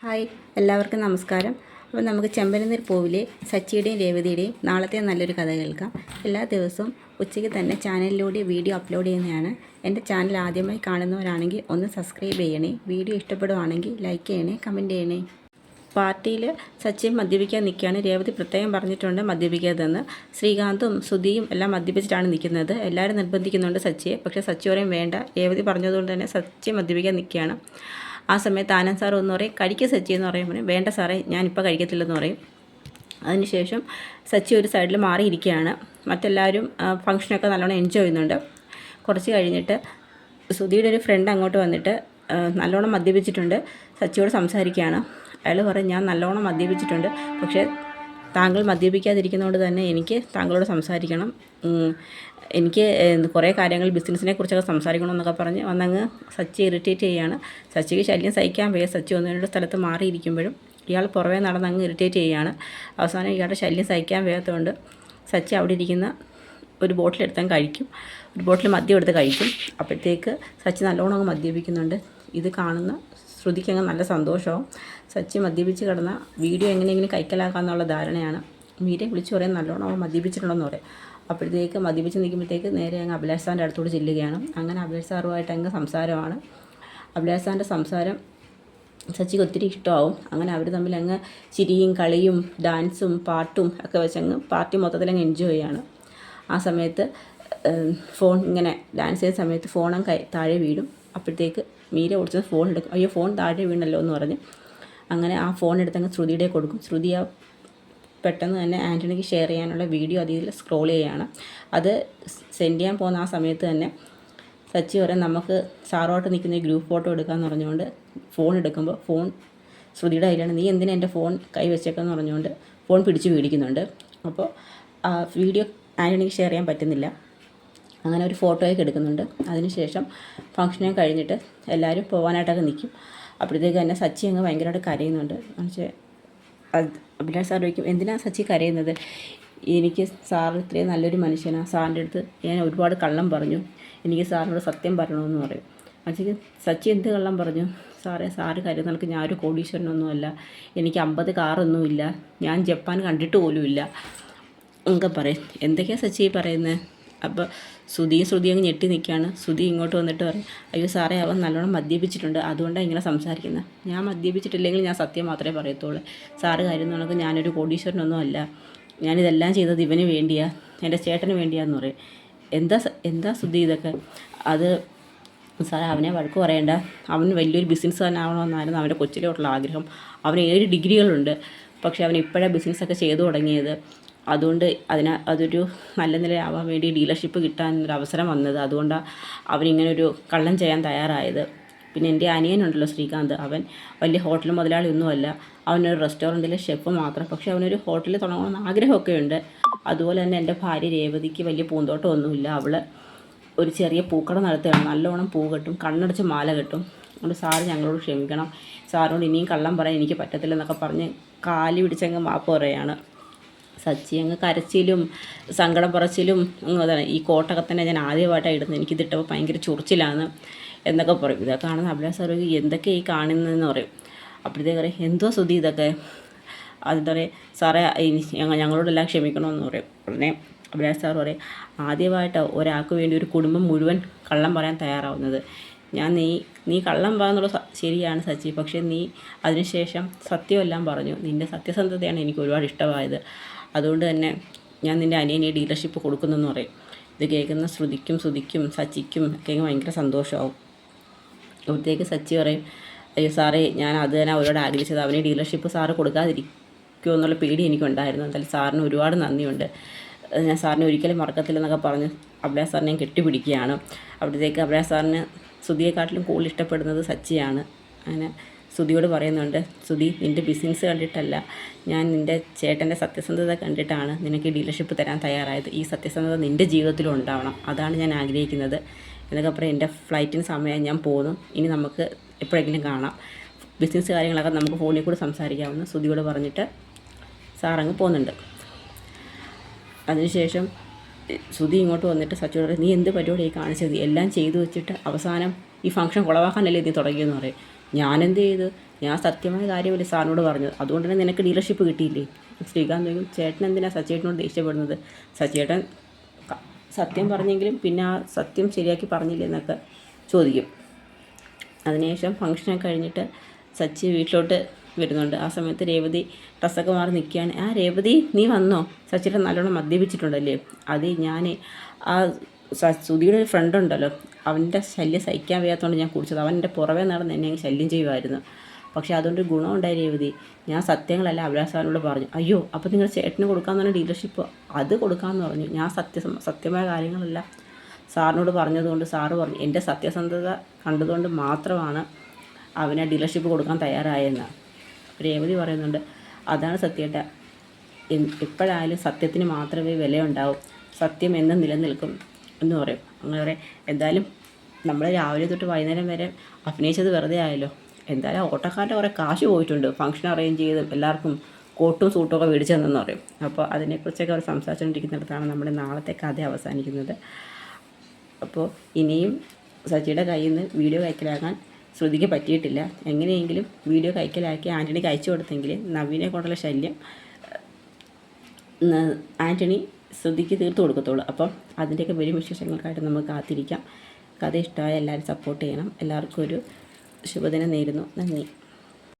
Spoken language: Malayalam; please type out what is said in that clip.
ഹായ്, എല്ലാവർക്കും നമസ്കാരം. അപ്പോൾ നമുക്ക് ചെമ്പനീർ പൂവിലെ സച്ചിയുടെയും രേവതിയുടെയും നാളത്തെ നല്ലൊരു കഥ കേൾക്കാം. എല്ലാ ദിവസവും ഉച്ചയ്ക്ക് തന്നെ ചാനലിലൂടെ വീഡിയോ അപ്ലോഡ് ചെയ്യുന്നതാണ്. എൻ്റെ ചാനൽ ആദ്യമായി കാണുന്നവരാണെങ്കിൽ ഒന്ന് സബ്സ്ക്രൈബ് ചെയ്യണേ. വീഡിയോ ഇഷ്ടപ്പെടുവാണെങ്കിൽ ലൈക്ക് ചെയ്യണേ, കമൻറ്റ് ചെയ്യണേ. പാർട്ടിയിൽ സച്ചിൻ മദ്യപിക്കാൻ നിൽക്കുകയാണ്. രേവതി പ്രത്യേകം പറഞ്ഞിട്ടുണ്ട് മദ്യപിക്കാതെന്ന്. ശ്രീകാന്തും സുധിയും എല്ലാം മദ്യപിച്ചിട്ടാണ് നിൽക്കുന്നത്. എല്ലാവരും നിർബന്ധിക്കുന്നുണ്ട് സച്ചിയെ. പക്ഷേ സച്ചി പറയും വേണ്ട. രേവതി പറഞ്ഞതുകൊണ്ട് തന്നെ സച്ചി മദ്യപിക്കാൻ നിൽക്കുകയാണ്. ആ സമയത്ത് ആനന്ദ് സാർ ഒന്ന് പറയും കഴിക്കുക സച്ചി എന്ന് പറയുമ്പോൾ വേണ്ട സാറേ ഞാനിപ്പോൾ കഴിക്കത്തില്ലെന്ന് പറയും. അതിനുശേഷം സച്ചി ഒരു സൈഡിൽ മാറിയിരിക്കുകയാണ്. മറ്റെല്ലാവരും ഫംഗ്ഷനൊക്കെ നല്ലോണം എൻജോയ് ചെയ്യുന്നുണ്ട്. കുറച്ച് കഴിഞ്ഞിട്ട് സുധിയുടെ ഒരു ഫ്രണ്ട് അങ്ങോട്ട് വന്നിട്ട് നല്ലോണം മദ്യപിച്ചിട്ടുണ്ട് സച്ചിയോട് സംസാരിക്കുകയാണ്. അയാൾ പറയും ഞാൻ നല്ലോണം മദ്യപിച്ചിട്ടുണ്ട്, പക്ഷേ താങ്കൾ മദ്യപിക്കാതിരിക്കുന്നതുകൊണ്ട് തന്നെ എനിക്ക് താങ്കളോട് സംസാരിക്കണം. എനിക്ക് കുറേ കാര്യങ്ങൾ ബിസിനസ്സിനെ കുറിച്ചൊക്കെ സംസാരിക്കണമെന്നൊക്കെ പറഞ്ഞ് വന്നങ്ങ് സച്ചി ഇറിറ്റേറ്റ് ചെയ്യുകയാണ്. സച്ചിക്ക് ശല്യം സഹിക്കാൻ വയ്യ. സച്ചി ഒന്ന് രണ്ട് സ്ഥലത്ത് മാറിയിരിക്കുമ്പോഴും ഇയാൾ പുറമേ നടന്നങ്ങ് ഇറിറ്റേറ്റ് ചെയ്യുകയാണ്. അവസാനം ഇയാളുടെ ശല്യം സഹിക്കാൻ വയ്യാത്തതുകൊണ്ട് സച്ചി അവിടെ ഇരിക്കുന്ന ഒരു ബോട്ടിലെടുത്താൽ കഴിക്കും. ഒരു ബോട്ടിൽ മദ്യം എടുത്ത് കഴിക്കും. അപ്പോഴത്തേക്ക് സച്ചി നല്ലോണം അങ്ങ് മദ്യപിക്കുന്നുണ്ട്. ഇത് കാണുന്ന ശ്രുതിക്കങ്ങ് നല്ല സന്തോഷവും. സച്ചി മദ്യപിച്ച് കിടന്ന വീഡിയോ എങ്ങനെയെങ്കിലും കൈക്കലാക്കാമെന്നുള്ള ധാരണയാണ്. മീരെ വിളിച്ച് പറയാൻ നല്ലോണം അവൻ മദ്യപിച്ചിട്ടുണ്ടെന്ന് പറയും. അപ്പോഴത്തേക്ക് മദ്യപിച്ച് നിൽക്കുമ്പോഴത്തേക്ക് നേരെ അങ്ങ് അഭിലാഷ് സാറിൻ്റെ അടുത്തോട്ട് ചെല്ലുകയാണ്. അങ്ങനെ അഭിലാഷ് സാറുമായിട്ട് അങ്ങ് സംസാരമാണ്. അഭിലാഷ് സാറിൻ്റെ സംസാരം സച്ചിക്ക് ഒത്തിരി ഇഷ്ടമാവും. അങ്ങനെ അവർ തമ്മിൽ അങ്ങ് ചിരിയും കളിയും ഡാൻസും പാട്ടും ഒക്കെ വെച്ചങ്ങ് പാർട്ടി മൊത്തത്തിലങ്ങ് എൻജോയ് ചെയ്യാണ്. ആ സമയത്ത് ഫോൺ ഇങ്ങനെ ഡാൻസ് ചെയ്യുന്ന സമയത്ത് ഫോണങ്ങ് താഴെ വീഴും. അപ്പോഴത്തേക്ക് മീര ഓടിച്ചത് ഫോൺ എടുക്കും. അയ്യോ ഫോൺ താഴെ വീണല്ലോ എന്ന് പറഞ്ഞ് അങ്ങനെ ആ ഫോൺ എടുത്തങ്ങ് ശ്രുതിയുടെ കൊടുക്കും. ശ്രുതി ആ പെട്ടെന്ന് തന്നെ ആൻ്റണിക്ക് ഷെയർ ചെയ്യാനുള്ള വീഡിയോ അതിൽ സ്ക്രോൾ ചെയ്യുകയാണ്. അത് സെൻഡ് ചെയ്യാൻ പോകുന്ന ആ സമയത്ത് തന്നെ സച്ചി പറയാൻ നമുക്ക് സാറോട്ട് നിൽക്കുന്ന ഗ്രൂപ്പ് ഫോട്ടോ എടുക്കാമെന്ന് പറഞ്ഞുകൊണ്ട് ഫോൺ എടുക്കുമ്പോൾ ഫോൺ ശ്രുതിയുടെ കയ്യിലാണ്. നീ എന്തിനാ എൻ്റെ ഫോൺ കൈ വെച്ചേക്കെന്ന് പറഞ്ഞുകൊണ്ട് ഫോൺ പിടിച്ച് മേടിക്കുന്നുണ്ട്. അപ്പോൾ ആ വീഡിയോ ആൻ്റണിക്ക് ഷെയർ ചെയ്യാൻ പറ്റുന്നില്ല. അങ്ങനെ ഒരു ഫോട്ടോയൊക്കെ എടുക്കുന്നുണ്ട്. അതിനുശേഷം ഫംഗ്ഷനെ കഴിഞ്ഞിട്ട് എല്ലാവരും പോകാനായിട്ടൊക്കെ നിൽക്കും. അപ്പോഴത്തേക്ക് തന്നെ സച്ചി അങ്ങ് ഭയങ്കരമായിട്ട് കരയുന്നുണ്ട്. എന്നുവെച്ചാൽ അഭിലാഷ് സാർ ചോദിക്കും എന്തിനാണ് സച്ചി കരയുന്നത്? എനിക്ക് സാർ ഇത്രയും നല്ലൊരു മനുഷ്യനാണ്. സാറിൻ്റെ അടുത്ത് ഞാൻ ഒരുപാട് കള്ളം പറഞ്ഞു, എനിക്ക് സാറിനോട് സത്യം പറയണമെന്ന് പറയും. അച്ഛക്ക് സച്ചി എന്ത് കള്ളം പറഞ്ഞു? സാറ് കാര്യം നടക്ക് ഞാൻ ഒരു കോടീശ്വരനൊന്നുമല്ല, എനിക്ക് 50 കാറൊന്നുമില്ല, ഞാൻ ജപ്പാൻ കണ്ടിട്ട് പോലുമില്ല എന്നൊക്കെ പറയും. എന്തൊക്കെയാണ് സച്ചി പറയുന്നത്? അപ്പോൾ ശ്രുതി അങ്ങ് ഞെട്ടി നിൽക്കുകയാണ്. ശ്രുതി ഇങ്ങോട്ട് വന്നിട്ട് പറയും അയ്യോ സാറേ അവൻ നല്ലോണം മദ്യപിച്ചിട്ടുണ്ട്, അതുകൊണ്ടാണ് ഇങ്ങനെ സംസാരിക്കുന്നത്. ഞാൻ മദ്യപിച്ചിട്ടില്ലെങ്കിൽ ഞാൻ സത്യം മാത്രമേ പറയത്തുള്ളൂ. സാറ് കാര്യം നടക്ക് ഞാനൊരു കോടീശ്വരനൊന്നും അല്ല, ഞാനിതെല്ലാം ചെയ്തത് ഇവന് വേണ്ടിയാണ്, എൻ്റെ ചേട്ടന് വേണ്ടിയാന്ന് പറയും. എന്താ ശ്രുതി ഇതൊക്കെ? അത് സാറേ അവനെ വഴക്ക് പറയേണ്ട, അവൻ വലിയൊരു ബിസിനസ്സുകാരനാവണമെന്നായിരുന്നു അവൻ്റെ കൊച്ചിലോട്ടുള്ള ആഗ്രഹം. അവന് 7 ഡിഗ്രികളുണ്ട്, പക്ഷേ അവൻ ഇപ്പോഴാണ് ബിസിനസ്സൊക്കെ ചെയ്തു തുടങ്ങിയത്. അതുകൊണ്ട് അതൊരു നല്ല നിലയാവാൻ വേണ്ടി ഡീലർഷിപ്പ് കിട്ടാനൊരു അവസരം വന്നത്. അതുകൊണ്ടാണ് അവനിങ്ങനൊരു കള്ളം ചെയ്യാൻ തയ്യാറായത്. പിന്നെ എൻ്റെ അനിയനുണ്ടല്ലോ ശ്രീകാന്ത്, അവൻ വലിയ ഹോട്ടൽ മുതലാളിയൊന്നുമല്ല, അവനൊരു റെസ്റ്റോറൻറ്റിലെ ഷെഫ് മാത്രം. പക്ഷേ അവനൊരു ഹോട്ടൽ തുടങ്ങണമെന്ന് ആഗ്രഹമൊക്കെ ഉണ്ട്. അതുപോലെ തന്നെ എൻ്റെ ഭാര്യ രേവതിക്ക് വലിയ പൂന്തോട്ടമൊന്നുമില്ല, അവൾ ഒരു ചെറിയ പൂക്കട നടത്തുകയാണ്. നല്ലോണം പൂ കെട്ടും, കണ്ണടച്ച് മാല കെട്ടും. അതുകൊണ്ട് സാറ് ഞങ്ങളോട് ക്ഷമിക്കണം, സാറിനോട് ഇനിയും കള്ളം പറയാൻ എനിക്ക് പറ്റത്തില്ലെന്നൊക്കെ പറഞ്ഞ് കാലി പിടിച്ചങ്ങ് മാപ്പ് പറയുകയാണ്. സച്ചി അങ്ങ് കരച്ചിലും സങ്കടം പറച്ചിലും അതാണ്. ഈ കോട്ടൊക്കെ തന്നെ ഞാൻ ആദ്യമായിട്ടാണ് ഇടുന്നത്, എനിക്കിതിട്ടപ്പോൾ ഭയങ്കര ചൊറിച്ചിലാണ് എന്നൊക്കെ പറയും. ഇതൊക്കെ കാണുന്ന അഭിലാഷ് സാർ എന്തൊക്കെ ഈ കാണുന്നതെന്ന് പറയും. അപ്പോഴത്തേക്ക് പറയും എന്തോ ശ്രുതി ഇതൊക്കെ? അതെന്താ പറയുക സാറേ ഞങ്ങളോടെല്ലാം ക്ഷമിക്കണമെന്ന് പറയും. ഉടനെ അഭിലാഷ് സാർ പറയും ആദ്യമായിട്ട് ഒരാൾക്ക് വേണ്ടി ഒരു കുടുംബം മുഴുവൻ കള്ളം പറയാൻ തയ്യാറാവുന്നത്. നീ കള്ളം പറയാന്നുള്ളത് ശരിയാണ് സച്ചി, പക്ഷേ നീ അതിനുശേഷം സത്യമെല്ലാം പറഞ്ഞു. നിൻ്റെ സത്യസന്ധതയാണ് എനിക്ക് ഒരുപാട് ഇഷ്ടമായത്. അതുകൊണ്ട് തന്നെ ഞാൻ നിൻ്റെ അനിയനെ ഡീലർഷിപ്പ് കൊടുക്കുന്നെന്ന് പറയും. ഇത് കേൾക്കുന്ന ശ്രുതിക്കും സച്ചിക്കും ഒക്കെ ഭയങ്കര സന്തോഷമാവും. അപ്പോഴത്തേക്ക് സച്ചി പറയും അയ്യോ സാറേ ഞാൻ അത് തന്നെ അവരോട് ആഗ്രഹിച്ചത്, അവനെ ഡീലർഷിപ്പ് സാറ് കൊടുക്കാതിരിക്കുമോ എന്നുള്ള പേടി എനിക്കുണ്ടായിരുന്നു. എന്തായാലും സാറിന് ഒരുപാട് നന്ദിയുണ്ട്, ഞാൻ സാറിനെ ഒരിക്കലും മറക്കത്തില്ലെന്നൊക്കെ പറഞ്ഞ് അഭിലാഷ് സാറിനെ ഞാൻ കെട്ടിപ്പിടിക്കുകയാണ്. അപ്പോഴത്തേക്ക് അഭിലാഷ് സാറിന് ശ്രുതിയെക്കാട്ടിലും കൂടുതൽ ഇഷ്ടപ്പെടുന്നത് സച്ചിയാണ്. അങ്ങനെ ശ്രുതിയോട് പറയുന്നുണ്ട് ശ്രുതി നിൻ്റെ ബിസിനസ് കണ്ടിട്ടല്ല, ഞാൻ നിൻ്റെ ചേട്ടൻ്റെ സത്യസന്ധത കണ്ടിട്ടാണ് നിനക്ക് ഡീലർഷിപ്പ് തരാൻ തയ്യാറായത്. ഈ സത്യസന്ധത നിൻ്റെ ജീവിതത്തിലും ഉണ്ടാവണം, അതാണ് ഞാൻ ആഗ്രഹിക്കുന്നത് എന്നൊക്കെ പറയും. എൻ്റെ ഫ്ലൈറ്റിന് സമയം ഞാൻ പോകുന്നു, ഇനി നമുക്ക് എപ്പോഴെങ്കിലും കാണാം, ബിസിനസ് കാര്യങ്ങളൊക്കെ നമുക്ക് ഫോണിൽ കൂടെ സംസാരിക്കാമെന്ന് ശ്രുതിയോട് പറഞ്ഞിട്ട് സാറങ്ങ് പോകുന്നുണ്ട്. അതിനുശേഷം ശ്രുതി ഇങ്ങോട്ട് വന്നിട്ട് സച്ചിയോട് നീ എന്ത് പരിപാടിയായി കാണിച്ചത്? എല്ലാം ചെയ്തു വെച്ചിട്ട് അവസാനം ഈ ഫംഗ്ഷൻ കുളവാക്കാനല്ലേ നീ തുടങ്ങിയെന്ന് പറയും. ഞാനെന്ത് ചെയ്തു? ഞാൻ സത്യമായ കാര്യമല്ലേ സാറിനോട് പറഞ്ഞത്, അതുകൊണ്ട് തന്നെ നിനക്ക് ഡീലർഷിപ്പ് കിട്ടിയില്ലേ? ശ്രീകാന്ത് ചോദിക്കും, ചേട്ടൻ എന്തിനാണ് സച്ചിയേട്ടനോട് ദേഷ്യപ്പെടുന്നത്? സച്ചിയേട്ടൻ സത്യം പറഞ്ഞെങ്കിലും പിന്നെ ആ സത്യം ശരിയാക്കി പറഞ്ഞില്ലേ എന്നൊക്കെ ചോദിക്കും. അതിനുശേഷം ഫംഗ്ഷനൊക്കെ കഴിഞ്ഞിട്ട് സച്ചി വീട്ടിലോട്ട് വരുന്നുണ്ട്. ആ സമയത്ത് രേവതി ഡ്രസ്സൊക്കെ മാറി നിൽക്കുകയാണ്. ആ രേവതി നീ വന്നോ? സച്ചിയേട്ടൻ നല്ലോണം മദ്യപിച്ചിട്ടുണ്ടല്ലേ? അത് ഞാൻ ആ സുധിയുടെ ഒരു ഫ്രണ്ട് ഉണ്ടല്ലോ, അവൻ്റെ ശല്യം സഹിക്കാൻ വയ്യാത്തതുകൊണ്ട് ഞാൻ കുടിച്ചത്. അവൻ എൻ്റെ പുറമേ നടന്ന് എന്നെ ശല്യം ചെയ്യുമായിരുന്നു. പക്ഷേ അതുകൊണ്ട് ഗുണമുണ്ടായി രേവതി. ഞാൻ സത്യങ്ങളല്ല അഭിലാഷ് സാറിനോട് പറഞ്ഞു. അയ്യോ, അപ്പോൾ നിങ്ങൾ ചേട്ടന് കൊടുക്കാമെന്ന് പറഞ്ഞ ഡീലർഷിപ്പ് അത് കൊടുക്കാമെന്ന് പറഞ്ഞു. ഞാൻ സത്യമായ കാര്യങ്ങളെല്ലാം സാറിനോട് പറഞ്ഞതുകൊണ്ട് സാറ് പറഞ്ഞു എൻ്റെ സത്യസന്ധത കണ്ടതുകൊണ്ട് മാത്രമാണ് അവനെ ഡീലർഷിപ്പ് കൊടുക്കാൻ തയ്യാറായെന്ന്. രേവതി പറയുന്നുണ്ട്, അതാണ് സത്യേട്ട, എപ്പോഴായാലും സത്യത്തിന് മാത്രമേ വിലയുണ്ടാവും, സത്യം എന്നും നിലനിൽക്കും എന്ന് പറയും. അങ്ങനെ പറയും. എന്തായാലും നമ്മൾ രാവിലെ തൊട്ട് വൈകുന്നേരം വരെ അഭിനയിച്ചത് വെറുതെ ആയല്ലോ. എന്തായാലും ഓട്ടോക്കാരുടെ കുറേ കാശ് പോയിട്ടുണ്ട്, ഫംഗ്ഷൻ അറേഞ്ച് ചെയ്ത് എല്ലാവർക്കും കോട്ടും സൂട്ടും ഒക്കെ മേടിച്ചു തന്നെന്ന് പറയും. അപ്പോൾ അതിനെക്കുറിച്ചൊക്കെ അവർ സംസാരിച്ചുകൊണ്ടിരിക്കുന്നിടത്താണ് നമ്മുടെ നാളത്തെ കഥ അവസാനിക്കുന്നത്. അപ്പോൾ ഇനിയും സച്ചിയുടെ കയ്യിൽ നിന്ന് വീഡിയോ കൈക്കലാക്കാൻ ശ്രുതിക്ക് പറ്റിയിട്ടില്ല. എങ്ങനെയെങ്കിലും വീഡിയോ കൈക്കലാക്കി ആൻ്റണിക്ക് അയച്ചു കൊടുത്തെങ്കിൽ നവീനെ കൊണ്ടുള്ള ശല്യം ആൻ്റണി ശ്രുതിക്ക് തീർത്തു കൊടുക്കത്തുള്ളൂ. അപ്പം അതിൻ്റെയൊക്കെ വരും വിശേഷങ്ങൾക്കായിട്ട് നമുക്ക് കാത്തിരിക്കാം. കഥ ഇഷ്ടമായ എല്ലാവരും സപ്പോർട്ട് ചെയ്യണം. എല്ലാവർക്കും ഒരു ശുഭദിനം നേരുന്നു. നന്ദി.